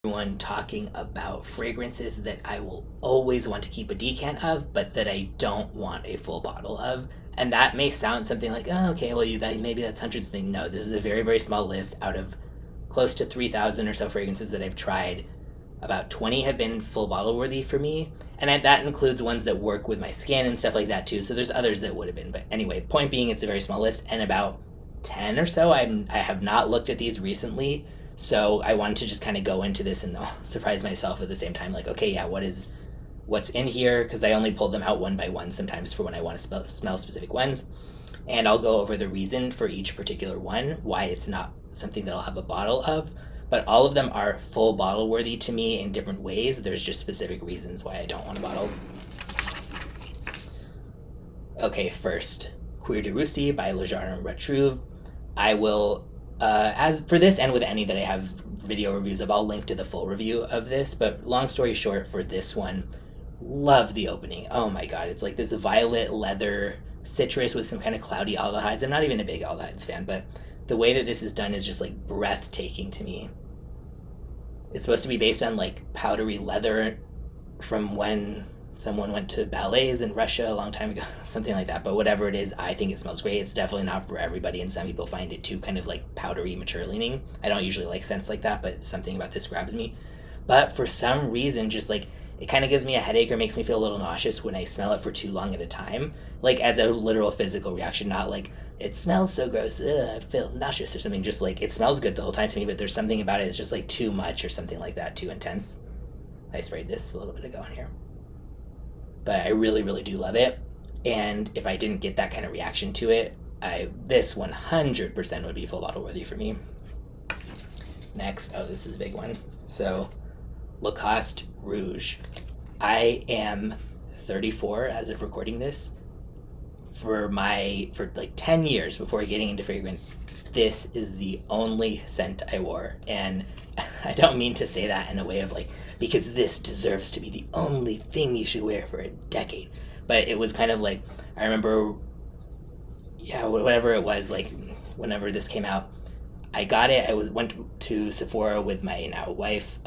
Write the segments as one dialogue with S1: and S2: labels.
S1: Everyone talking about fragrances that I will always want to keep a decant of, but that I don't want a full bottle of. And that may sound something like, oh, okay, well, maybe that's hundreds thing. No, this is a very, very small list out of close to 3,000 or so fragrances that I've tried. About 20 have been full bottle worthy for me, and that includes ones that work with my skin and stuff like that too. So there's others that would have been, but anyway, point being, it's a very small list, and about 10 or so I have not looked at these recently. So I wanted to just kind of go into this and surprise myself at the same time, like, okay, yeah, what's in here? Because I only pulled them out one by one sometimes for when I want to smell specific ones. And I'll go over the reason for each particular one, why it's not something that I'll have a bottle of. But all of them are full bottle worthy to me in different ways. There's just specific reasons why I don't want a bottle. Okay, first, Cuir de Russie by Jardin and Retrouve. I will, as for this and with any that I have video reviews of, I'll link to the full review of this. But long story short, for this one, love the opening. Oh my god, it's like this violet leather citrus with some kind of cloudy aldehydes. I'm not even a big aldehydes fan, but the way that this is done is just like breathtaking to me. It's supposed to be based on like powdery leather from when someone went to ballets in Russia a long time ago, something like that. But whatever it is, I think it smells great. It's definitely not for everybody, and some people find it too kind of like powdery, mature leaning. I don't usually like scents like that, but something about this grabs me. But for some reason, just like it kind of gives me a headache or makes me feel a little nauseous when I smell it for too long at a time, like as a literal physical reaction, not like it smells so gross, I feel nauseous or something. Just like it smells good the whole time to me, but there's something about it, it's just like too much or something like that, too intense. I sprayed this a little bit ago in here, but I really, really do love it. And if I didn't get that kind of reaction to it, this 100% would be full bottle worthy for me. Next, oh, this is a big one. So Lacoste Rouge. I am 34 as of recording this. For like 10 years before getting into fragrance, this is the only scent I wore. And I don't mean to say that in a way of like, because this deserves to be the only thing you should wear for a decade. But it was kind of like, I remember, yeah, whatever it was, like whenever this came out, I got it. Went to Sephora with my now wife,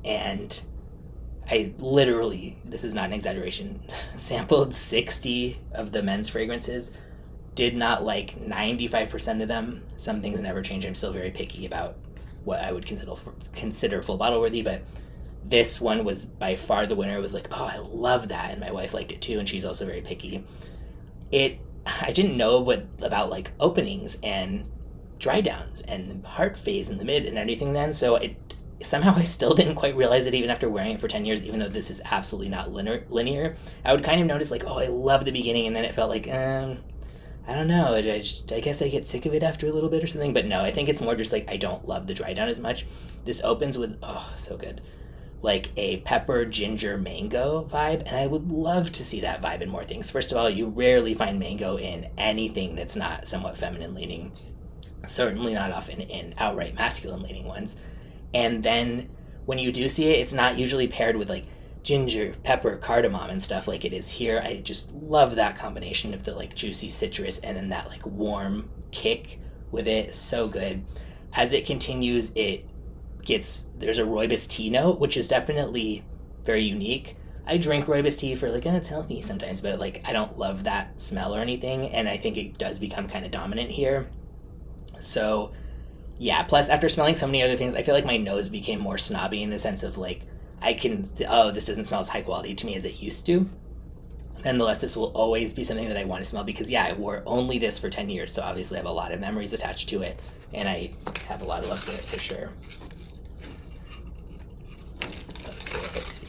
S1: and I literally, this is not an exaggeration, sampled 60 of the men's fragrances. Did not like 95% of them. Some things never change. I'm still very picky about what I would consider full bottle worthy, but this one was by far the winner. It was like, oh, I love that, and my wife liked it too, and she's also very picky. I didn't know about like openings and dry downs and heart phase in the mid and everything then, so somehow I still didn't quite realize it even after wearing it for 10 years, even though this is absolutely not linear. I would kind of notice like, oh, I love the beginning, and then it felt like, I don't know, I guess I get sick of it after a little bit or something. But no, I think it's more just like I don't love the dry down as much. This opens with, oh, so good, like a pepper, ginger, mango vibe, and I would love to see that vibe in more things. First of all, you rarely find mango in anything that's not somewhat feminine leaning. Certainly not often in outright masculine leaning ones. And then when you do see it, it's not usually paired with like ginger, pepper, cardamom and stuff like it is here. I just love that combination of the like juicy citrus and then that like warm kick with it. So good. As it continues, there's a rooibos tea note, which is definitely very unique. I drink rooibos tea for like, it's healthy sometimes, but like I don't love that smell or anything, and I think it does become kind of dominant here. So yeah, plus after smelling so many other things, I feel like my nose became more snobby in the sense of like, this doesn't smell as high quality to me as it used to. Nonetheless, this will always be something that I want to smell because, yeah, I wore only this for 10 years, so obviously I have a lot of memories attached to it, and I have a lot of love for it for sure. Okay, let's see.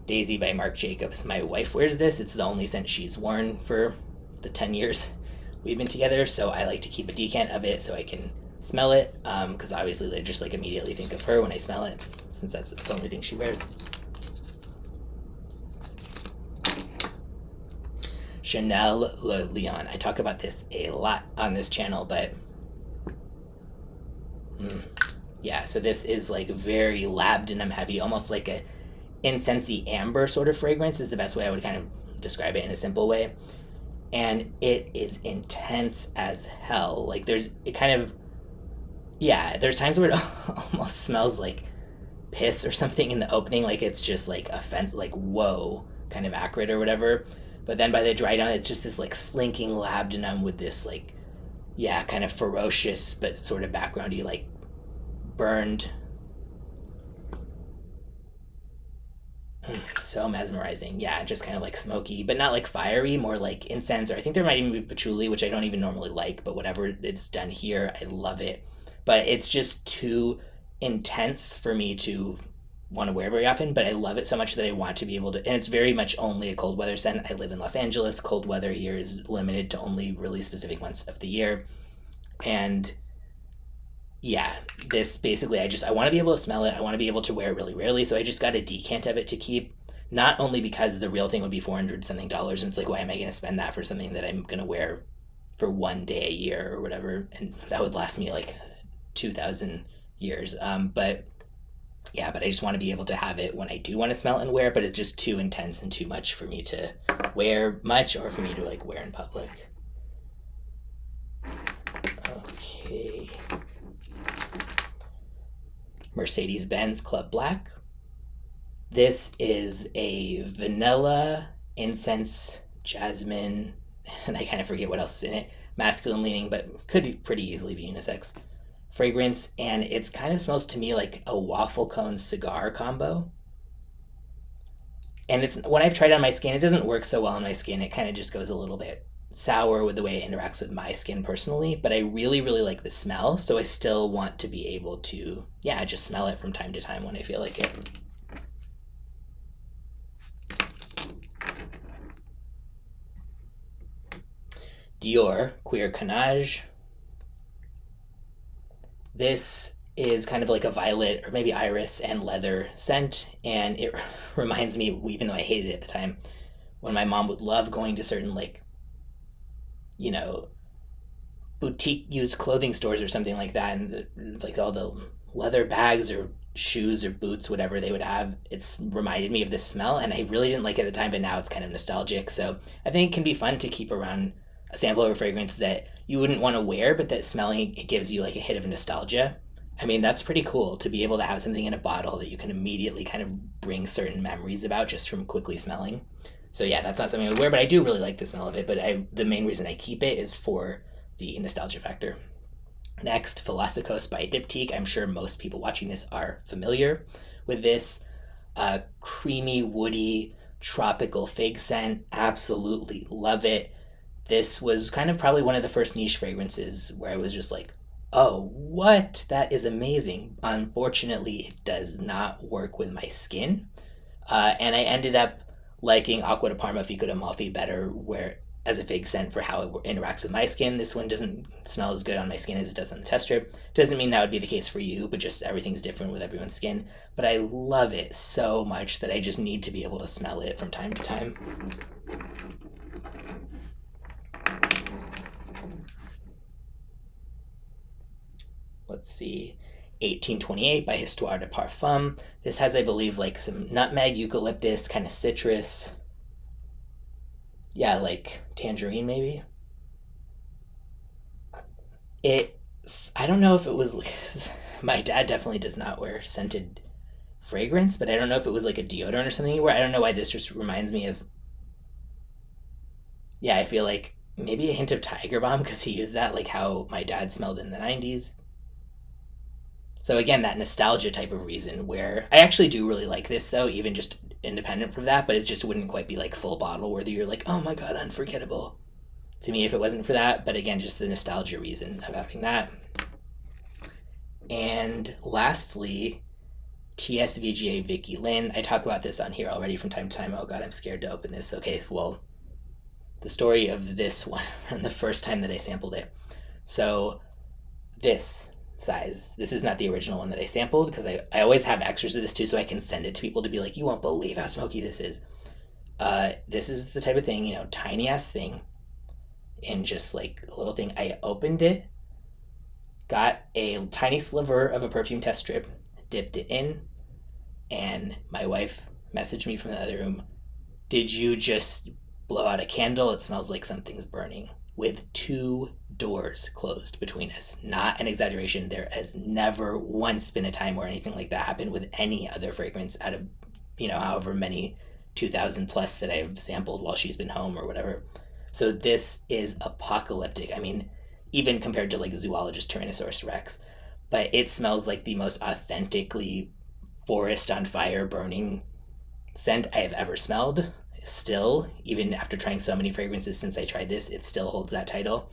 S1: Daisy by Marc Jacobs. My wife wears this. It's the only scent she's worn for the 10 years we've been together, so I like to keep a decant of it so I can smell it, because obviously I just like immediately think of her when I smell it, since that's the only thing she wears. Chanel Le Lion. I talk about this a lot on this channel, but yeah, so this is like very labdanum heavy, almost like a incensey amber sort of fragrance is the best way I would kind of describe it in a simple way. And it is intense as hell. Like Yeah, there's times where it almost smells like piss or something in the opening, like it's just like offensive, like whoa, kind of acrid or whatever. But then by the dry down, it's just this like slinking labdanum with this like, yeah, kind of ferocious but sort of backgroundy, like burned. So mesmerizing. Yeah, just kind of like smoky, but not like fiery, more like incense, or I think there might even be patchouli, which I don't even normally like, but whatever it's done here, I love it. But it's just too intense for me to want to wear very often, but I love it so much that I want to be able to, and it's very much only a cold weather scent. I live in Los Angeles. Cold weather here is limited to only really specific months of the year. And yeah, this basically, I want to be able to smell it. I want to be able to wear it really rarely. So I just got a decant of it to keep. Not only because the real thing would be 400 something dollars, and it's like, why am I going to spend that for something that I'm going to wear for one day a year or whatever? And that would last me like 2,000 years. But yeah, but I just want to be able to have it when I do want to smell it and wear it, but it's just too intense and too much for me to wear much or for me to like wear in public. Okay. Mercedes-Benz Club Black. This is a vanilla, incense, jasmine, and I kind of forget what else is in it. Masculine leaning, but could pretty easily be unisex fragrance, and it's kind of smells to me like a waffle cone cigar combo. And it's when I've tried it on my skin, it doesn't work so well on my skin. It kind of just goes a little bit sour with the way it interacts with my skin personally, but I really, really like the smell, so I still want to be able to, yeah, just smell it from time to time when I feel like it. Dior Cuir Cannage. This is kind of like a violet or maybe iris and leather scent, and it reminds me, even though I hated it at the time, when my mom would love going to certain like, you know, boutique used clothing stores or something like that, and like all the leather bags or shoes or boots, whatever they would have, it's reminded me of this smell, and I really didn't like it at the time, but now it's kind of nostalgic. So I think it can be fun to keep around a sample of a fragrance that you wouldn't want to wear, but that smelling it gives you like a hit of nostalgia. I mean, that's pretty cool to be able to have something in a bottle that you can immediately kind of bring certain memories about just from quickly smelling. So yeah, that's not something I would wear, but I do really like the smell of it. But the main reason I keep it is for the nostalgia factor. Next, Philosykos by Diptyque. I'm sure most people watching this are familiar with this. Creamy, woody, tropical fig scent. Absolutely love it. This was kind of probably one of the first niche fragrances where I was just like, oh, what? That is amazing. Unfortunately, it does not work with my skin. And I ended up liking Acqua di Parma Fico d'Amalfi better where as a fig scent for how it interacts with my skin. This one doesn't smell as good on my skin as it does on the test strip. Doesn't mean that would be the case for you, but just everything's different with everyone's skin. But I love it so much that I just need to be able to smell it from time to time. Let's see, 1828 by Histoires de Parfums. This has, I believe, like some nutmeg, eucalyptus, kind of citrus. Yeah, like tangerine maybe. I don't know if it was, my dad definitely does not wear scented fragrance, but I don't know if it was like a deodorant or something he wore. I don't know why this just reminds me of, yeah, I feel like maybe a hint of Tiger Balm because he used that, like how my dad smelled in the 90s. So again, that nostalgia type of reason where I actually do really like this though, even just independent from that, but it just wouldn't quite be like full bottle worthy. You're like, oh my God, unforgettable to me if it wasn't for that. But again, just the nostalgia reason of having that. And lastly, TSVGA Vicki Lin. I talk about this on here already from time to time. Oh God, I'm scared to open this. Okay, well, the story of this one from the first time that I sampled it. So this size. This is not the original one that I sampled because I always have extras of this too so I can send it to people to be like, you won't believe how smoky this is. This is the type of thing, you know, tiny ass thing and just like a little thing. I opened it, got a tiny sliver of a perfume test strip, dipped it in, and my wife messaged me from the other room, did you just blow out a candle? It smells like something's burning. with 2 doors closed between us. Not an exaggeration. There has never once been a time where anything like that happened with any other fragrance out of, however many 2,000 plus that I've sampled while she's been home or whatever. So this is apocalyptic. I mean, even compared to like Zoologist Tyrannosaurus Rex, but it smells like the most authentically forest on fire burning scent I have ever smelled. Still, even after trying so many fragrances since I tried this, it still holds that title.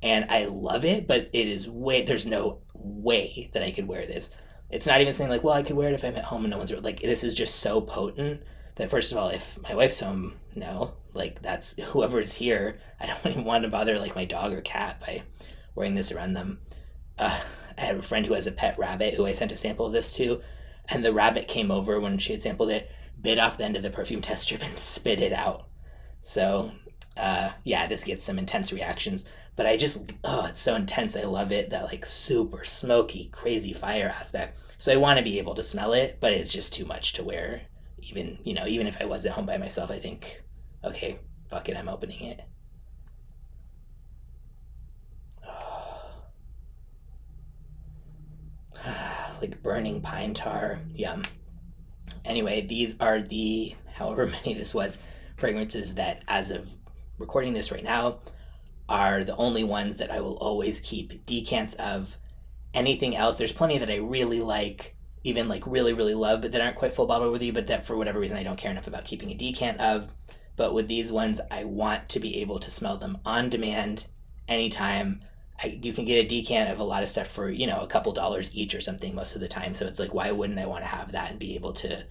S1: And I love it, but there's no way that I could wear this. It's not even saying like, well, I could wear it if I'm at home and no one's like, this is just so potent that first of all, if my wife's home, no, like that's whoever's here. I don't even want to bother like my dog or cat by wearing this around them. I have a friend who has a pet rabbit who I sent a sample of this to, and the rabbit came over when she had sampled it, bit off the end of the perfume test strip and spit it out. So, yeah, this gets some intense reactions, but it's so intense. I love it. That like super smoky, crazy fire aspect. So I want to be able to smell it, but it's just too much to wear. Even if I was at home by myself, I think, okay, fuck it, I'm opening it. Like burning pine tar. Yum. Anyway, these are the, however many this was, fragrances that, as of recording this right now, are the only ones that I will always keep decants of. Anything else, there's plenty that I really like, even like really, really love, but that aren't quite full bottle worthy, but that for whatever reason I don't care enough about keeping a decant of. But with these ones, I want to be able to smell them on demand, anytime. You can get a decant of a lot of stuff for, a couple dollars each or something most of the time. So it's like, why wouldn't I want to have that and be able to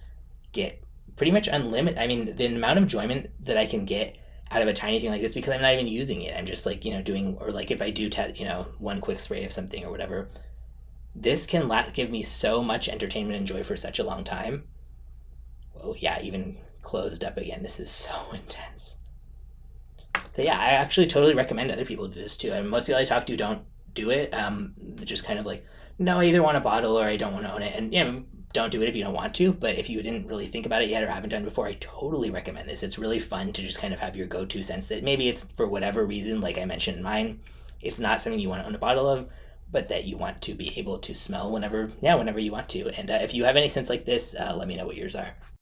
S1: get pretty much unlimited? I mean, the amount of enjoyment that I can get out of a tiny thing like this, because I'm not even using it. I'm just like, doing, or like if I do, one quick spray of something or whatever, this can give me so much entertainment and joy for such a long time. Well, yeah, even closed up again. This is so intense. So yeah, I actually totally recommend other people do this too. And most people I talk to don't do it. Just kind of like, no, I either want a bottle or I don't want to own it. And don't do it if you don't want to. But if you didn't really think about it yet or haven't done it before, I totally recommend this. It's really fun to just kind of have your go-to sense that maybe it's for whatever reason, like I mentioned in mine, it's not something you want to own a bottle of, but that you want to be able to smell whenever you want to. And if you have any scents like this, let me know what yours are.